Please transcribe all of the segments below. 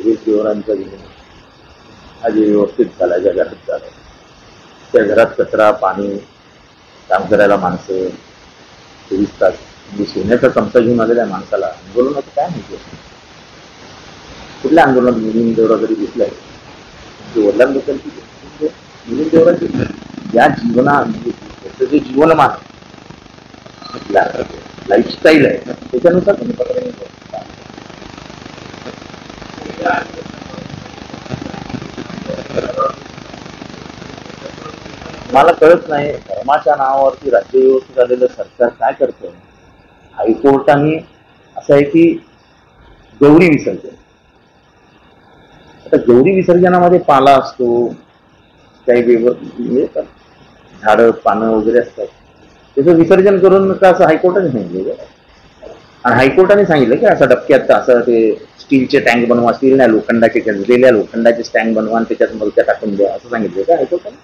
देवरांचा विनय आज व्यवस्थित झाला, घरात झाला. त्या घरात कचरा, पाणी, काम करायला माणसं 24 तास. म्हणजे सोन्याचा चमचा घेऊन आलेल्या माणसाला आंदोलनाचं काय माहिती? कुठल्या आंदोलनात मिलिंद देवरा जरी दिसलाय वडिलांबद्दल मिलिंद देवराची या जीवना त्याचं जे जीवनमान लाईफस्टाईल आहे त्याच्यानुसार तुम्ही पत्र मला कळत नाही. धर्माच्या नावावरती राज्य व्यवस्थित आलेलं सरकार काय करतं? हायकोर्टाने असं आहे की गौरी विसर्जन, आता गौरी विसर्जनामध्ये पाला असतो, काही झाडं पानं वगैरे असतात, त्याचं विसर्जन करून का असं हायकोर्टाने सांगितलं. आणि हायकोर्टाने सांगितलं की असं डबक्यात असं ते स्टीलचे टँक बनवा, स्टील नाही लोखंडाचे गंजलेल्या लोखंडाचे टँक बनवा आणि त्याच्यात मलक्या टाकून द्या असं सांगितलं का हायकोर्टाने?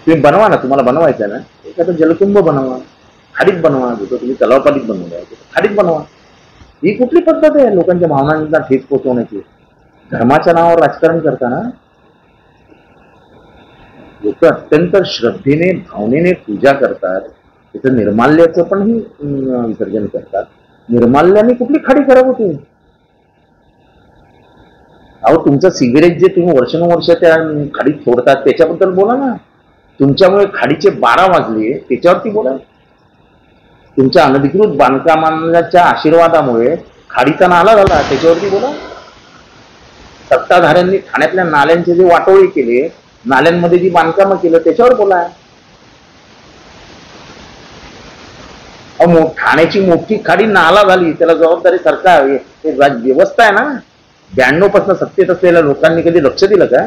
तुम्ही बनवा ना, तुम्हाला बनवायचं ना, एखादं जलकुंभ बनवा, खाडीत बनवा, जसं तुम्ही तलावपालीत बनवूया खाडीत बनवा. ही कुठली पद्धत आहे लोकांच्या भावनांना ठेच पोचवण्याची? धर्माच्या नावावर राजकारण करताना लोक अत्यंत श्रद्धेने भावनेने पूजा करतात, त्याचं निर्माल्याचं पण ही विसर्जन करतात. निर्माल्याने कुठली खाडी खराब होते? अहो तुमचं सिगरेट जे तुम्ही वर्षानुवर्ष त्या खाडीत सोडतात त्याच्याबद्दल बोला ना. तुमच्यामुळे खाडीचे 12 वाजले त्याच्यावरती बोला. तुमच्या अनधिकृत बांधकामांच्या आशीर्वादामुळे खाडीचा नाला झाला त्याच्यावरती बोला. सत्ताधाऱ्यांनी ठाण्यातल्या नाल्यांचे जे वाटोळे केले, नाल्यांमध्ये जी बांधकामं केलं त्याच्यावर बोला. ठाण्याची मोठी खाडी नाला झाली, त्याला जबाबदारी सरकार, व्यवस्था आहे ना. 92 पासून सत्तेत असलेल्या लोकांनी कधी लक्ष दिलं का?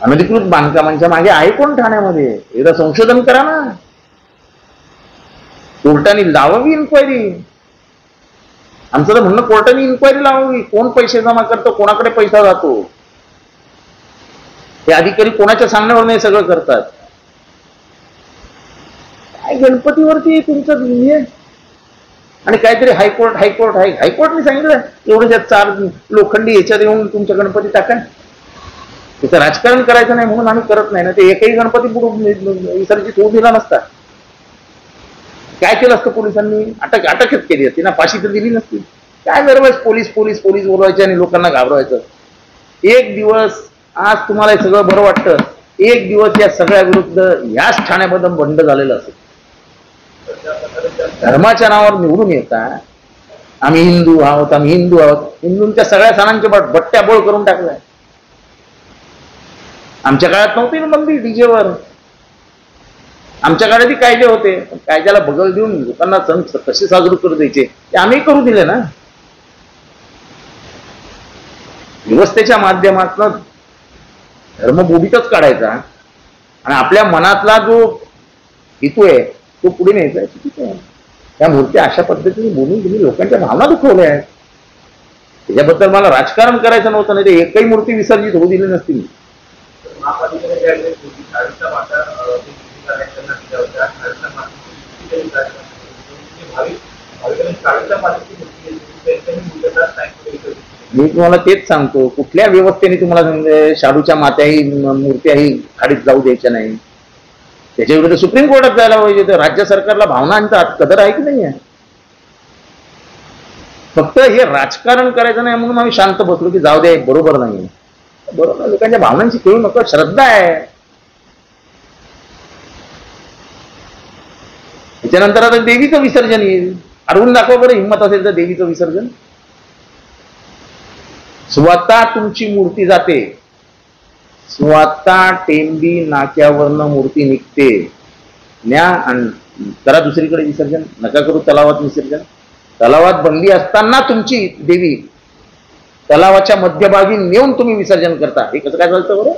अनधिकृत बांधकामांच्या मागे आहे कोण ठाण्यामध्ये? एकदा संशोधन करा ना. कोर्टाने लावावी इन्क्वायरी. आमचं तर म्हणणं कोर्टाने इन्क्वायरी लावावी. कोण पैसे जमा करतो, कोणाकडे पैसा जातो, हे अधिकारी कोणाच्या सांगण्यावर नाही सगळं करतात. काय गणपतीवरती तुमचं नियम आणि काहीतरी हायकोर्टने सांगितलं एवढं 4 लोखंडी याच्यात येऊन तुमच्या गणपती टाका. त्याचं राजकारण करायचं नाही म्हणून आम्ही करत नाही ना. ते एकही गणपती विसर्जित होऊ दिला नसता. काय केलं असतं पोलिसांनी? अटकच केली असती ना, फाशी तर दिली नसती. काय दरवेळेस पोलीस पोलीस पोलीस बोलवायचे आणि लोकांना घाबरवायचं. एक दिवस आज तुम्हाला हे सगळं बरं वाटतं, एक दिवस या सगळ्या विरुद्ध याच ठाण्याबद्दल बंड झालेलं असेल. धर्माच्या नावावर निवडून येता आम्ही हिंदू आहोत, आम्ही हिंदू आहोत. हिंदूंच्या सगळ्या सणांच्या बट्ट्या बोळ करून टाकलाय. आमच्या काळात नव्हती ना बंदी डीजेवर. आमच्या काळातही कायदे होते, कायद्याला बगल देऊन लोकांना सण कसे साजरे करू द्यायचे ते आम्ही करू दिले ना. व्यवस्थेच्या माध्यमातून धर्म बोबीतच काढायचा आणि आपल्या मनातला जो हेतू आहे तो पुढे न्यायचा. ठीक आहे, त्या मूर्त्या अशा पद्धतीने बोलून तुम्ही लोकांच्या भावना दुखवल्या आहेत. त्याच्याबद्दल मला राजकारण करायचं नव्हतं, नाही तर एकही मूर्ती विसर्जित होऊ दिली नसती. मी तुम्हाला तेच सांगतो, कुठल्या व्यवस्थेने तुम्हाला शाडूच्या मात्याही मूर्त्याही खाडीत जाऊ द्यायच्या नाही. त्याच्या विरुद्ध सुप्रीम कोर्टात जायला पाहिजे. तर राज्य सरकारला भावनांचा कदर आहे की नाही आहे? फक्त हे राजकारण करायचं नाही म्हणून आम्ही शांत बसलो की जाऊ दे, बरोबर नाही. बरोबर, लोकांच्या भावनांची खेळू नका. श्रद्धा आहे. त्याच्यानंतर आता देवीचं विसर्जन येईल. अडवून दाखवा बरं, हिंमत असेल तर देवीचं विसर्जन. स्वतः तुमची मूर्ती जाते, स्वतः टेंबी नाक्यावरनं मूर्ती निघते. न्या आणि करा दुसरीकडे विसर्जन, नका करू तलावात विसर्जन. तलावात बंदी असताना तुमची देवी तलावाच्या मध्यभागी नेऊन तुम्ही विसर्जन करता. हे कसं काय चालतं बरं?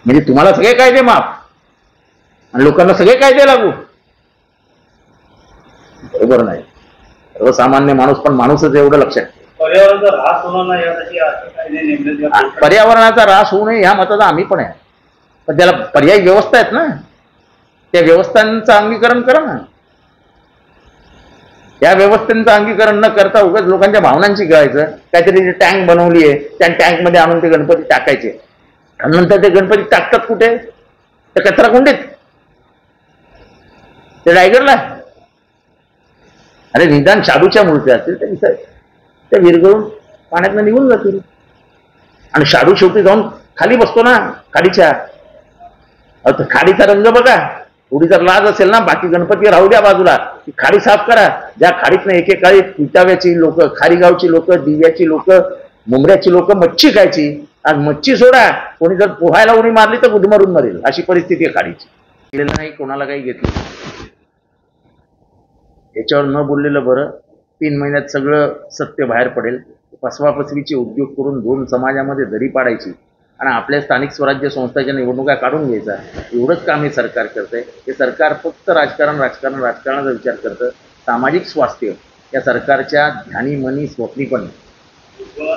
म्हणजे तुम्हाला सगळे कायदे माफ आणि लोकांना सगळे कायदे लागू? बरोबर नाही. सर्वसामान्य माणूस पण माणूसच, एवढं लक्षात. पर्यावरणाचा ऱ्हास होणार नाही यासाठी पर्यावरणाचा ऱ्हास होऊ नये ह्या मताचा आम्ही पण आहे. पण त्याला पर्यायी व्यवस्था आहेत ना, त्या व्यवस्थांचं अंगीकरण करा ना. या व्यवस्थेचं अंगीकरण न करता उगाच लोकांच्या भावनांची कळायचं. काहीतरी टँक बनवली आहे, त्या टँकमध्ये आणून ते गणपती टाकायचे आणि नंतर ते गणपती टाकतात कुठे? त्या कचरा कुंडीत, ते रायगडला. अरे निदान शाडूच्या मूर्त्या असतील तर त्या विरघळून पाण्यातनं निघून जातील. आणि शाडू शेवटी जाऊन खाली बसतो ना खाडीच्या. खाडीचा रंग बघा. थोडी जर लाज असेल ना, बाकी गणपती राहू द्या बाजूला, ती खाडी साफ करा. ज्या खाडीतनं एकेकाळी पिटाव्याची लोक, खारीगावची लोक, दिव्याची लोक, मुंबऱ्याची लोक मच्छी खायची. आज मच्छी सोडा, कोणी जर पोहायला उडी मारली तर गुदमरून मरेल, अशी परिस्थिती आहे खाडीची. नाही कोणाला काही घेतलं, याच्यावर न बोललेलं बरं. 3 महिन्यात सगळं सत्य बाहेर पडेल. फसवाफसवीचे उद्योग करून 2 समाजामध्ये दरी पाडायची आणि आपल्या स्थानिक स्वराज्य संस्थांच्या निवडणुका काढून घ्यायचा, एवढंच काम हे सरकार करतंय. हे सरकार फक्त राजकारणाचा विचार करतं. सामाजिक स्वास्थ्य या सरकारच्या ध्यानी मनी स्वप्नी पण नाही.